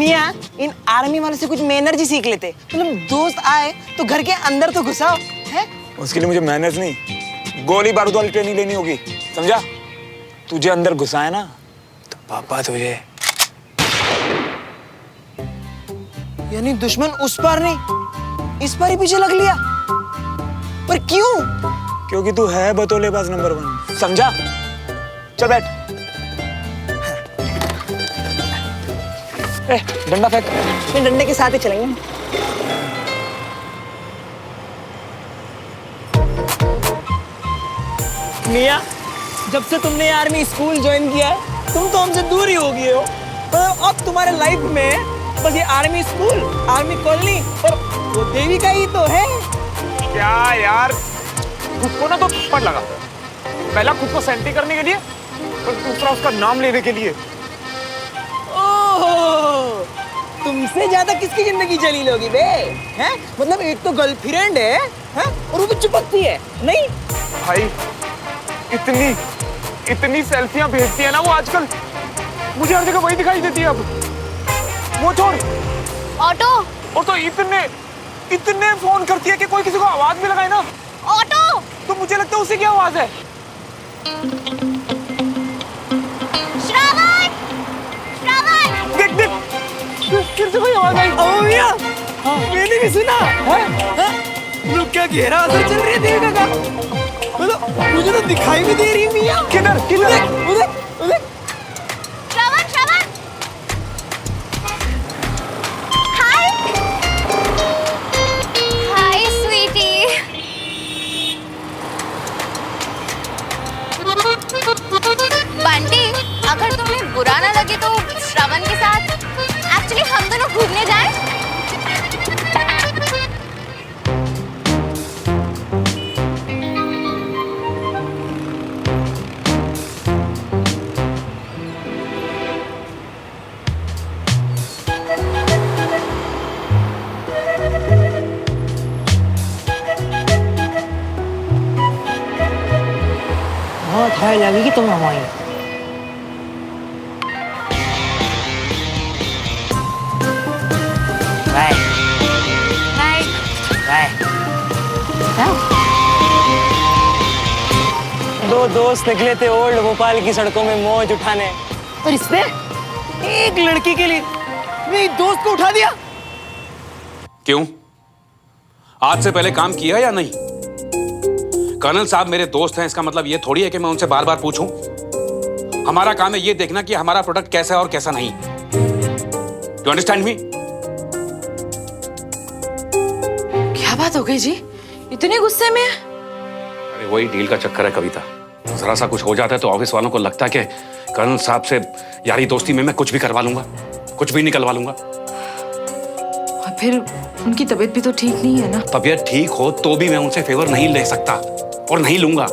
मियाँ, इन आर्मी वालों से कुछ मैनर्स ही सीख लेते। मतलब दोस्त आए तो घर के अंदर तो घुसाओ है। उसके लिए मुझे मैनर्स नहीं, गोली बारूद वाली ट्रेनिंग लेनी होगी, समझा? तुझे अंदर घुसाए ना तो पापा तुझे। यानी दुश्मन उस पार नहीं, इस पार ही पीछे लग लिया। पर क्यों? क्योंकि तू है बतौलेबाज नंबर 1, समझा? चल बैठ। डंडा फेंक। मैं डंडे के साथ ही चलेंगे। मियाँ, जब से तुमने आर्मी स्कूल ज्वाइन किया है, तुम तो हमसे दूर ही हो गए हो। अब तुम्हारे लाइफ में बस ये आर्मी स्कूल, आर्मी कॉलोनी और वो देवी का ही तो है। क्या यार, खुद को ना तो थप्पड़ लगा। पहला खुद को सेंटी करने के लिए और दूसरा उसका नाम लेने के लिए। ओह, तुमसे ज्यादा किसकी जिंदगी जलील होगी बे? हैं? मतलब एक तो गर्लफ्रेंड है, हैं? और वो भी चिपकती है नहीं? भाई इतनी सेल्फियां भेजती है ना वो आजकल, मुझे हर जगह वही दिखाई देती है अब। वो छोड़, ऑटो। और तो इतने फोन करती है कि कोई किसी को आवाज भी लगाए ना, ऑटो। तो मुझे लगता है उसी की आवाज है। श्रावण, श्रावण। देख फिर से कोई आवाज आई। ओ मियां, मैंने भी सुना। लोग क्या गहरा असर चल रही है देवी का। मतलब मुझे तो दिखाई भी दे रही है मियां। किधर उधर। श्रावण, श्रावण। हाय, हाय स्वीटी। बंटी, अगर तुम्हें बुरा ना लगे तो श्रावण के साथ एक्चुअली हम दोनों घूमने जाएं? बहुत हाय लगेगी तुम्हें हमारी। Bye bye. बाय। दो दोस्त निकले थे ओल्ड भोपाल की सड़कों में मौज उठाने, और इसने एक लड़की के लिए मेरे दोस्त को उठा दिया। क्यों? आज से पहले काम किया या नहीं? कर्नल साहब मेरे दोस्त हैं, इसका मतलब ये थोड़ी है कि मैं उनसे बार बार पूछूं। हमारा काम है ये देखना कि हमारा प्रोडक्ट कैसा है और कैसा नहीं। You understand me? क्या बात हो गई जी, इतने गुस्से में? अरे वही डील का चक्कर है कविता। जरा सा कुछ हो जाता है तो ऑफिस वालों को लगता है कि कर्नल साहब से यारी दोस्ती में मैं कुछ भी करवा लूंगा, कुछ भी निकलवा लूंगा। और फिर उनकी तबीयत भी तो ठीक नहीं है ना। तबीयत ठीक हो तो भी मैं उनसे फेवर नहीं ले सकता और नहीं लूंगा।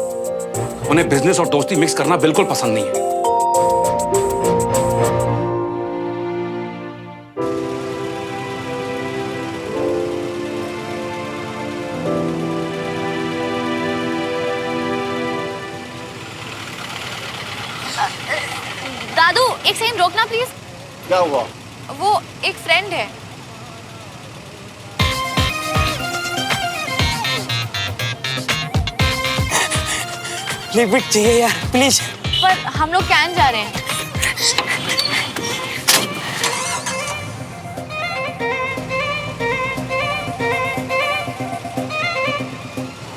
उन्हें बिजनेस और दोस्ती मिक्स करना बिल्कुल पसंद नहीं है। दादू, एक सेकंड रोकना प्लीज। क्या हुआ? वो एक फ्रेंड है। लिक्विड चाहिए यार प्लीज। पर हम लोग कैन जा रहे हैं।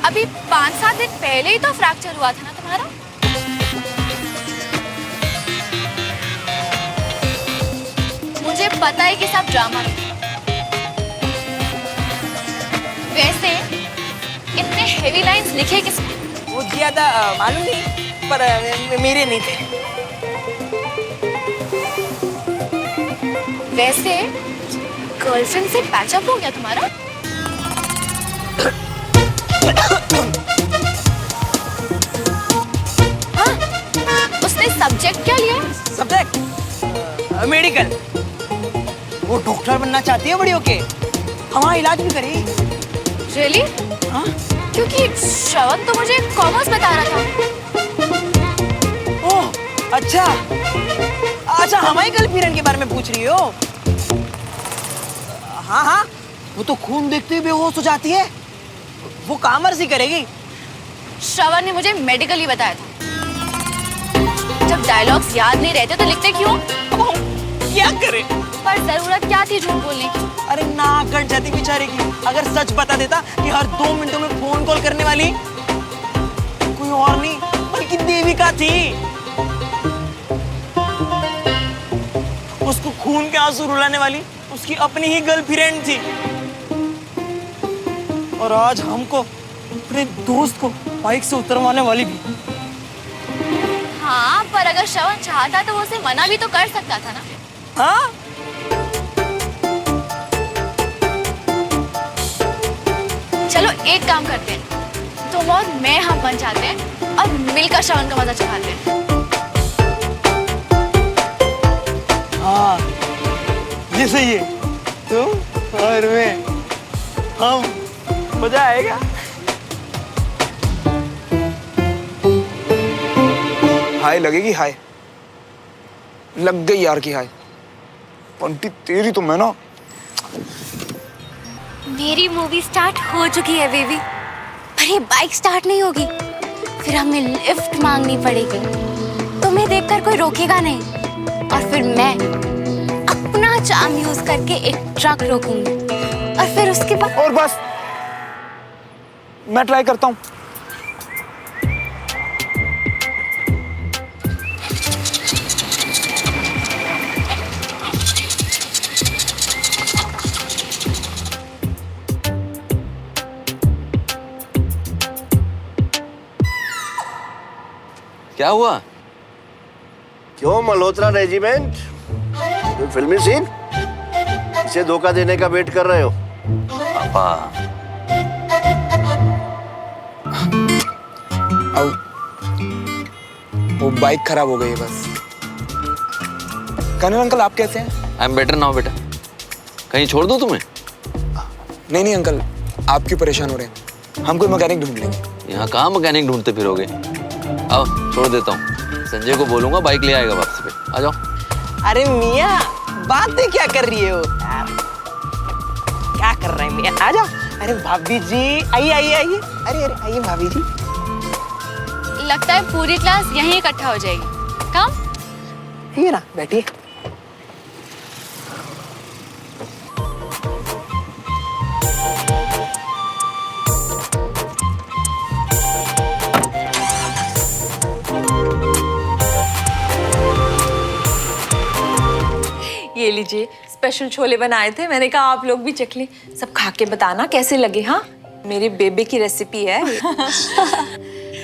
अभी 5-7 दिन पहले ही तो फ्रैक्चर हुआ था ना तुम्हारा। मुझे पता है कि सब ड्रामा है। वैसे इतने हेवी लाइंस लिखे किसने? वो ज्यादा मालूम नहीं, पर मेरे नहीं थे। वैसे गर्लफ्रेंड से पैचअप हो गया तुम्हारा? हाँ, उसने सब्जेक्ट क्या लिया? Subject medical. वो डॉक्टर बनना चाहती है बड़ी होके, हमारा इलाज भी करे। रियली? हाँ? क्योंकि श्रवण तो मुझे कॉमर्स बता रहा था। ओह अच्छा, हमारी गर्लफ्रेंड के बारे में पूछ रही हो? हाँ हाँ, वो तो खून देखते ही बेहोश हो जाती है। वो कामर सी करेगी। श्रवण ने मुझे मेडिकली बताया था। जब डायलॉग्स याद नहीं रहते तो लिखते क्यों? अब हम क्या करें? पर जरूरत क्या थी झूठ बोलने की? अरे नाक कट जाती बेचारे की अगर सच बता देता कि हर 2 मिनटों में फोन कॉल करने वाली कोई और नहीं बल्कि देविका थी। उसको खून के आंसू रुलाने वाली उसकी अपनी ही गर्लफ्रेंड थी। और आज हमको अपने दोस्त को बाइक से उतरवाने वाली भी। हाँ, पर अगर श्रवण चाहता तो वो उसे मना भी तो कर सकता था ना। हाँ? चलो एक काम करते हैं, तुम और मैं हम बन जाते हैं और मिलकर श्रवण का मजा चखाते हैं। हाँ, ये सही है। तुम और मैं, हम, मजा आएगा। हाय लगेगी हाय, लग गई यार की हाय। पंटी तेरी तो मैं ना। मेरी मूवी स्टार्ट हो चुकी है बेबी, पर ये बाइक स्टार्ट नहीं होगी। फिर हमें लिफ्ट मांगनी पड़ेगी। तुम्हें देखकर कोई रोकेगा नहीं और फिर मैं अपना चार्म यूज करके एक ट्रक रोकूंगी और फिर उसके बाद और बस मैं ट्राई करता हूँ। क्या हुआ? क्यों मल्होत्रा रेजिमेंट? कोई फिल्मी सीन? इसे धोखा देने का वेट कर रहे हो? पापा, वो बाइक खराब हो गई है बस। कर्नल अंकल आप कैसे हैं? आई एम बेटर नाउ बेटा। कहीं छोड़ दूं तुम्हें? नहीं अंकल, आप क्यों परेशान हो रहे हैं? हम कोई मैकेनिक ढूंढ लेंगे। यहाँ कहाँ मैकेनिक ढूंढते फिरोगे? आओ छोड़ देता हूँ, संजय को बोलूंगा बाइक ले आएगा वापस पे। आ जाओ। अरे मियाँ, बातें क्या कर रही हो यार? क्या कर रहे हैं मियाँ? आ जाओ। अरे भाभी जी, आइए आइए आइए। अरे अरे आइए भाभी जी। लगता है पूरी क्लास यहीं इकट्ठा हो जाएगी। कम? ये ना बैठिए। ये लीजिए, स्पेशल छोले बनाए थे, मैंने कहा आप लोग भी चख लें। सब खा के बताना कैसे लगे। हाँ, मेरे बेबे की रेसिपी है।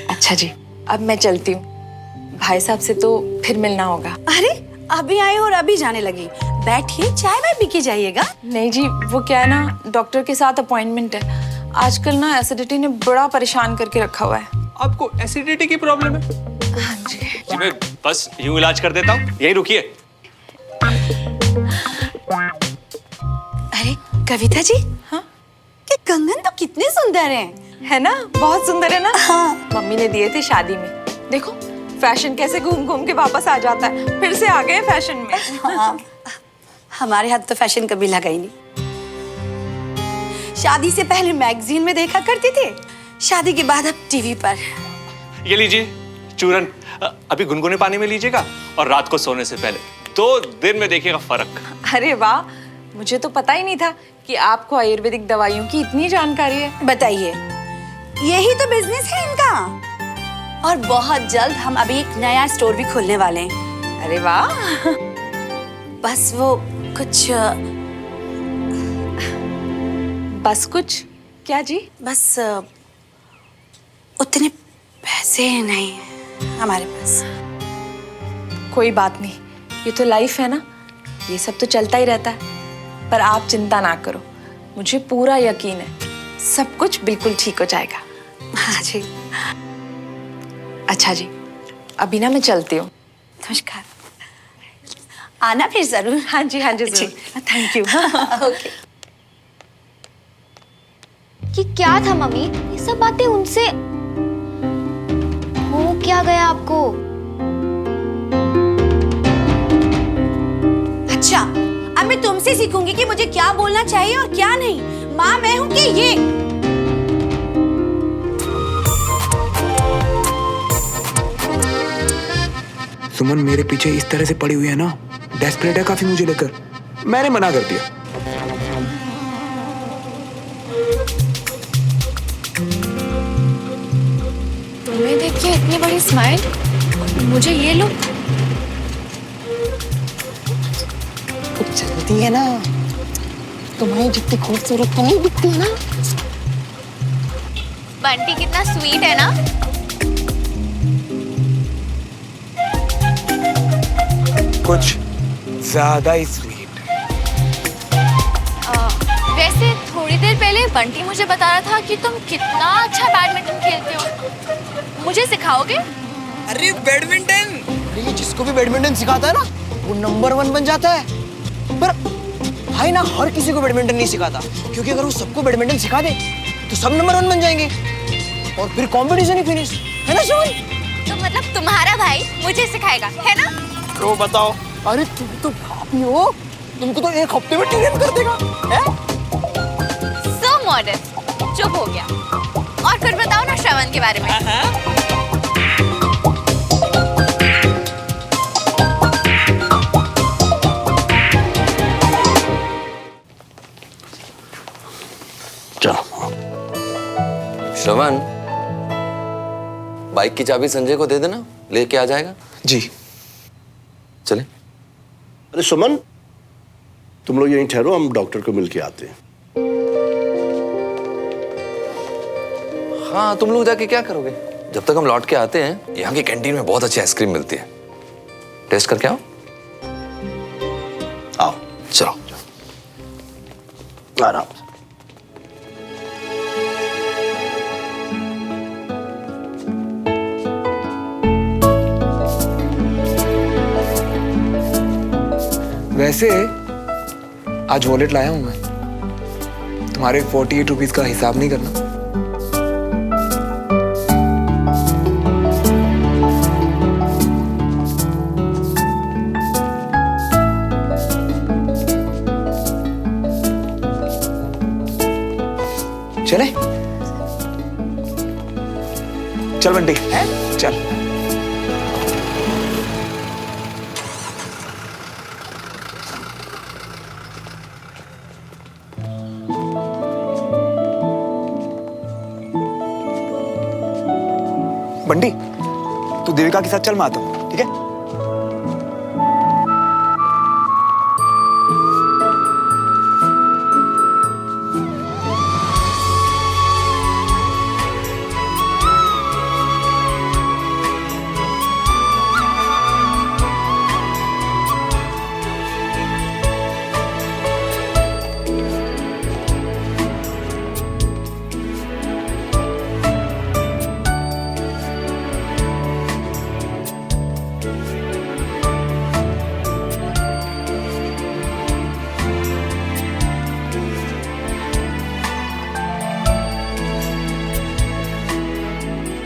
अच्छा जी, अब मैं चलती हूँ। भाई साहब से तो फिर मिलना होगा। अरे अभी आए और अभी जाने लगी। बैठिए, चाय वाय पी के जाइएगा। नहीं जी, वो क्या है ना, डॉक्टर के साथ अपॉइंटमेंट है। आजकल ना एसिडिटी ने बड़ा परेशान करके रखा हुआ है। आपको एसिडिटी की प्रॉब्लम है? हाँ जी। जी मैं बस यूं इलाज कर देता हूँ, यही रुकिए। अरे कविता जी, हाँ? ये कंगन तो कितने सुंदर हैं। है ना, बहुत सुंदर है ना। हाँ। मम्मी ने दिए थे शादी में। देखो फैशन कैसे घूम घूम के वापस आ जाता है। फिर से आ गए फैशन में। हाँ, हमारे हाथ तो फैशन कभी लगा ही नहीं। शादी से पहले मैगजीन में देखा करते थे, शादी के बाद अब टीवी पर। ये लीजिए चूरन, अभी गुनगुने पानी में लीजिएगा और रात को सोने से पहले 2 दिन में देखिएगा फर्क। अरे वाह, मुझे तो पता ही नहीं था कि आपको आयुर्वेदिक दवाइयों की इतनी जानकारी है। बताइए, यही तो बिजनेस है इनका। और बहुत जल्द हम अभी एक नया स्टोर भी खोलने वाले हैं। अरे वाह। बस वो कुछ बस कुछ क्या जी? बस उतने पैसे नहीं हैं हमारे पास। कोई बात नहीं, ये तो लाइफ है ना, ये सब तो चलता ही रहता है। पर आप चिंता ना करो, मुझे पूरा यकीन है सब कुछ बिल्कुल ठीक हो जाएगा। हाँ जी। अच्छा जी, अभी ना मैं चलती हूँ। नमस्कार, आना फिर जरूर। हाँ जी जरूर। Thank you. ओके। कि क्या था मम्मी, ये सब बातें उनसे हो क्या गया आपको? अच्छा, अब मैं मैं तुमसे सीखूंगी कि मुझे क्या बोलना चाहिए और क्या नहीं। माँ मैं हूँ कि ये। सुमन मेरे पीछे इस तरह से पड़ी हुई है ना, डेस्परेट है काफी मुझे लेकर। मैंने मना कर दिया। तुम्हें देख के इतनी बड़ी स्माइल, मुझे ये लुक। चलती है ना, तुम्हारी जितनी खूबसूरत तो नहीं दिखती है ना। बंटी कितना स्वीट है ना। कुछ ज्यादा ही स्वीट। वैसे थोड़ी देर पहले बंटी मुझे बता रहा था कि तुम कितना अच्छा बैडमिंटन खेलते हो, मुझे सिखाओगे? अरे बैडमिंटन, ये जिसको भी बैडमिंटन सिखाता है ना वो नंबर 1 बन जाता है। पर भाई ना हर किसी को बैडमिंटन नहीं सिखाता, क्योंकि अगर वो सबको बैडमिंटन सिखा दे तो सब नंबर 1 बन जाएंगे और फिर कंपटीशन ही फिनिश, है ना सुमन? तो मतलब तुम्हारा भाई मुझे सिखाएगा, है ना? तो बताओ। अरे तुम तो भाभी हो, तुमको तो 1 हफ्ते में ट्रेन कर देगा, है? So modest, चुप हो गया। और फिर बताओ ना श्रवण के बारे में। श्रवण, बाइक की चाबी संजय को दे देना, लेके आ जाएगा। जी चले। अरे सुमन, तुम लोग यहीं ठहरो, हम डॉक्टर को मिल के आते हैं। हाँ, तुम लोग जाके क्या करोगे? जब तक हम लौट के आते हैं, यहाँ की कैंटीन में बहुत अच्छी आइसक्रीम मिलती है, टेस्ट करके आओ। आओ चलो आराम से। वैसे आज वॉलेट लाया हूं मैं, तुम्हारे 48 रुपीज का हिसाब नहीं करना। चले? चल बंटी, चल। बंटी, तू देविका के साथ चल, मैं आता हूं, ठीक है?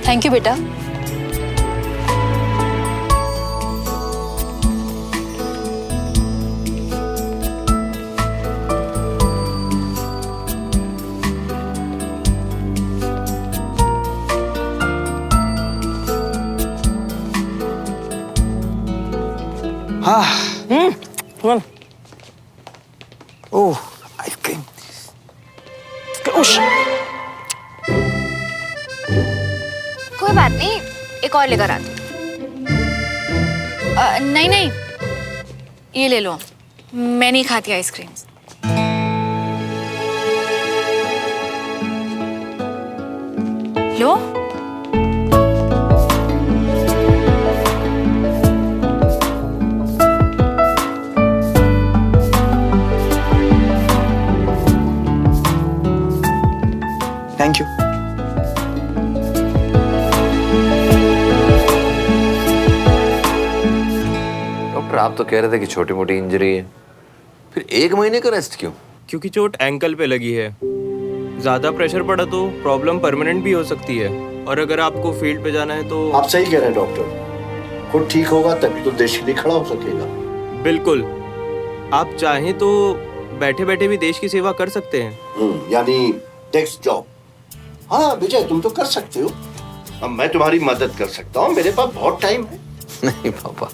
थैंक यू बेटा। हाँ। ओह, आइसक्रीम। कोई बात नहीं, एक और लेकर आती हूँ। नहीं नहीं, ये ले लो, मैं नहीं खाती ice cream. Low. Thank you. Doctor, आप तो कह रहे थे कि छोटी मोटी इंजरी है, फिर 1 महीने का रेस्ट क्यों? क्योंकि चोट एंकल पे लगी है। ज्यादा प्रेशर पड़ा तो प्रॉब्लम परमानेंट भी हो सकती है, और अगर आपको फील्ड पे जाना है तो। आप सही कह रहे हैं डॉक्टर, खुद ठीक होगा तभी तो देश के लिए खड़ा हो सकेगा। बिल्कुल, आप चाहें तो बैठे बैठे भी देश की सेवा कर सकते हैं। यानी डेस्क जॉब। हाँ विजय, तुम तो कर सकते हो। अब मैं तुम्हारी मदद कर सकता हूँ, मेरे पास बहुत टाइम है। नहीं पापा।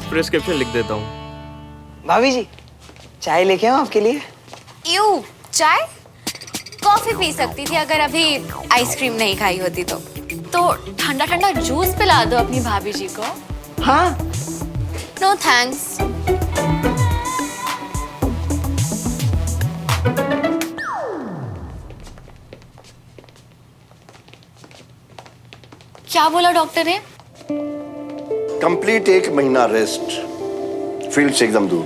प्रिस्क्रिप्शन लिख देता हूँ। भाभी जी, चाय लेके आऊं आपके लिए? यू चाय? कॉफी पी सकती थी अगर अभी आइसक्रीम नहीं खाई होती तो ठंडा ठंडा जूस पिला दो अपनी भाभी जी को। हाँ। No thanks. क्या बोला डॉक्टर ने? कंप्लीट 1 महीना रेस्ट, फील्ड से एकदम दूर।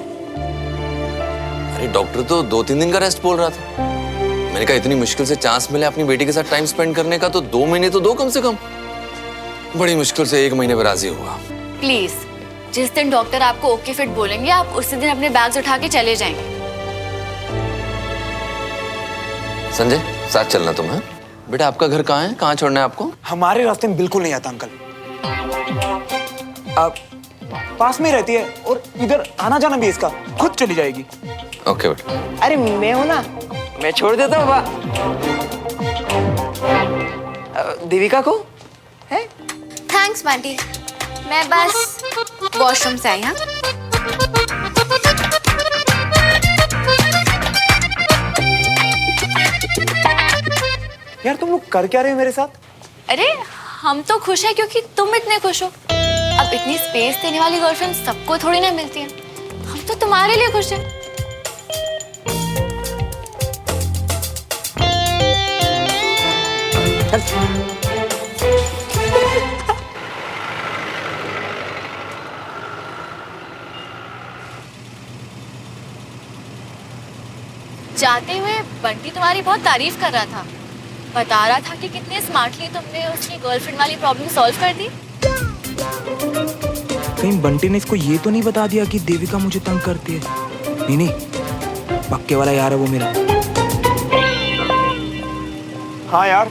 अरे डॉक्टर तो 2-3 दिन का रेस्ट बोल रहा था। मैंने कहा इतनी मुश्किल से चांस मिले अपनी बेटी के साथ टाइम स्पेंड करने का, तो 2 महीने तो दो कम से कम। बड़ी मुश्किल से 1 महीने पर राजी हुआ। प्लीज, जिस दिन डॉक्टर आपको ओके फिट बोलेंगे आप उसी दिन अपने बैग्स उठा के चले जाएंगे। संजय, साथ चलना तुम? है बेटा, आपका घर कहाँ है? कहाँ छोड़ना है आपको? हमारे रास्ते में बिल्कुल नहीं आता अंकल। अब पास में रहती है और इधर आना जाना भी इसका, खुद चली जाएगी। ओके बेटा। अरे मैं हूं ना, मैं छोड़ देता हूँ। देविका को है? थैंक्स बंटी, मैं बस वॉशरूम से आई। हाँ, यार तुम लोग कर क्या रहे हो मेरे साथ? अरे हम तो खुश हैं क्योंकि तुम इतने खुश हो। अब इतनी स्पेस देने वाली गर्लफ्रेंड सबको थोड़ी ना मिलती है। हम तो तुम्हारे लिए खुश हैं। जाते हुए बंटी तुम्हारी बहुत तारीफ कर रहा था, बता रहा था कि कितने स्मार्टली तुमने उसकी गर्लफ्रेंड वाली प्रॉब्लम सॉल्व कर दी। कहीं बंटी ने इसको ये तो नहीं बता दिया कि देविका मुझे तंग करती है? नहीं, पक्के वाला यार है वो मेरा। हाँ यार,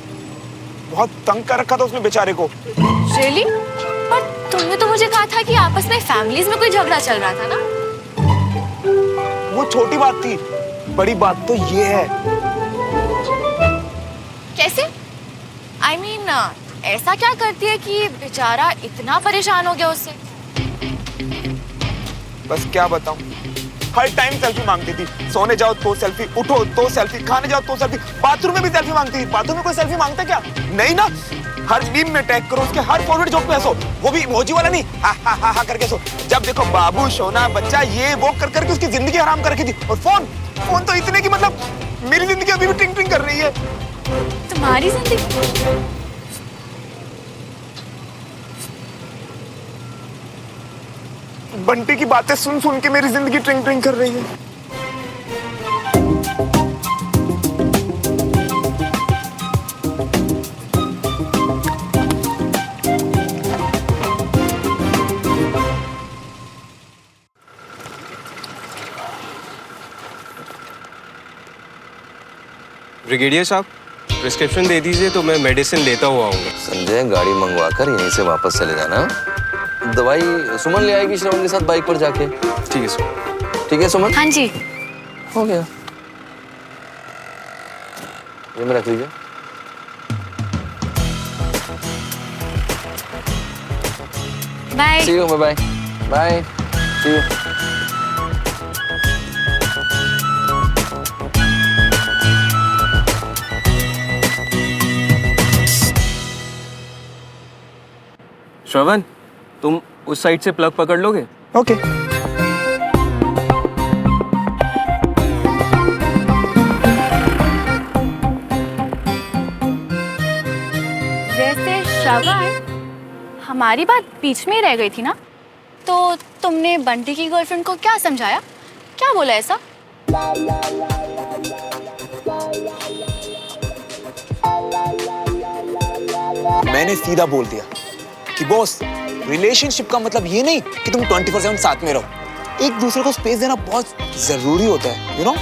बहुत तंग कर रखा था उसने बेचारे को। रियली? पर तुमने तो मुझे कहा था कि आपस में फैमिलीज में कोई झगड़ा चल रहा था ना? वो छोटी बात थी, बड़ी बात तो ये है। कैसे? I mean, ऐसा क्या करती है कि बेचारा इतना परेशान हो गया उससे? बस क्या बताऊं, हर टाइम सेल्फी मांगती थी। सोने जाओ तो सेल्फी, उठो तो सेल्फी, खाने जाओ तो सेल्फी, बाथरूम में भी सेल्फी मांगती थी। बाथरूम में कोई सेल्फी मांगता क्या? नहीं ना। हर मीम में टैग करो, उसके हर फॉरवर्ड जोक पे हंसो, वो भी इमोजी वाला नहीं, हा हा हा हा करके हंसो। जब देखो बाबू, सोना, बच्चा, ये वो कर करके उसकी जिंदगी हराम कर रखी थी। और फोन तो इतने की मतलब मेरी जिंदगी अभी भी टिंग टिंग कर रही है। तुम्हारी जिंदगी? बंटी की बातें सुन सुन के मेरी जिंदगी ट्रिंग ट्रिंग कर रही है। ब्रिगेडियर साहब, प्रिस्क्रिप्शन दे दीजिए तो मैं मेडिसिन लेता हुआ आऊँगा। संजय, गाड़ी मंगवा कर यहीं से वापस चले जाना। दवाई सुमन ले आएगी श्रवण के साथ बाइक पर जाके। ठीक है सर। ठीक है सुमन? हाँ जी। हो गया, ये में रख लीजिए। Bye. See you, bye bye, see you. Shravan, तुम उस साइड से प्लग पकड़ लोगे? ओके। वैसे श्रवण, हमारी बात बीच में ही रह गई थी ना? तो तुमने बंटी की गर्लफ्रेंड को क्या समझाया? क्या बोला ऐसा? मैंने सीधा बोल दिया कि बॉस, रिलेशनशिप का मतलब ये नहीं कि तुम 24/7 साथ में रहो। एक दूसरे को स्पेस देना बहुत जरूरी होता है, यू नो।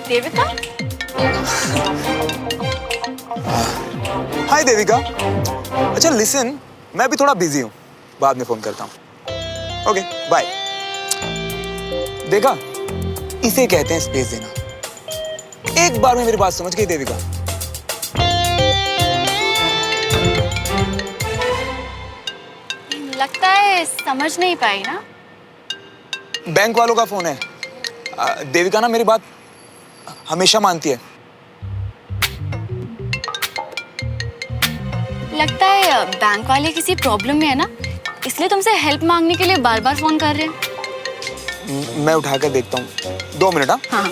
देविका? हाय देविका। अच्छा लिसन, मैं भी थोड़ा बिजी हूँ, बाद में फोन करता हूँ। Okay bye. देखा, इसे कहते हैं स्पेस देना। एक बार में मेरी बात समझ गई देविका? लगता है समझ नहीं पाई ना। बैंक वालों का फोन है। देविका ना मेरी बात हमेशा मानती है। लगता है बैंक वाले किसी प्रॉब्लम में है ना, इसलिए तुमसे हेल्प मांगने के लिए बार बार फोन कर रहे हैं। मैं उठा कर देखता हूँ, 2 मिनट। हाँ।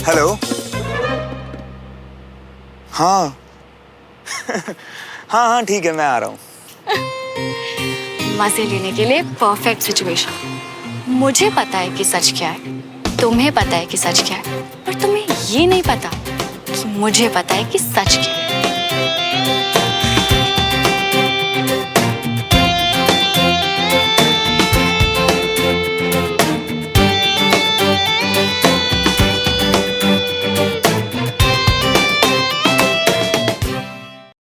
हेलो। हाँ हाँ हाँ ठीक है, मैं आ रहा हूँ। मजे लेने के लिए परफेक्ट सिचुएशन। मुझे पता है कि सच क्या है, तुम्हें पता है कि सच क्या है, पर तुम्हें ये नहीं पता कि मुझे पता है कि सच क्या है।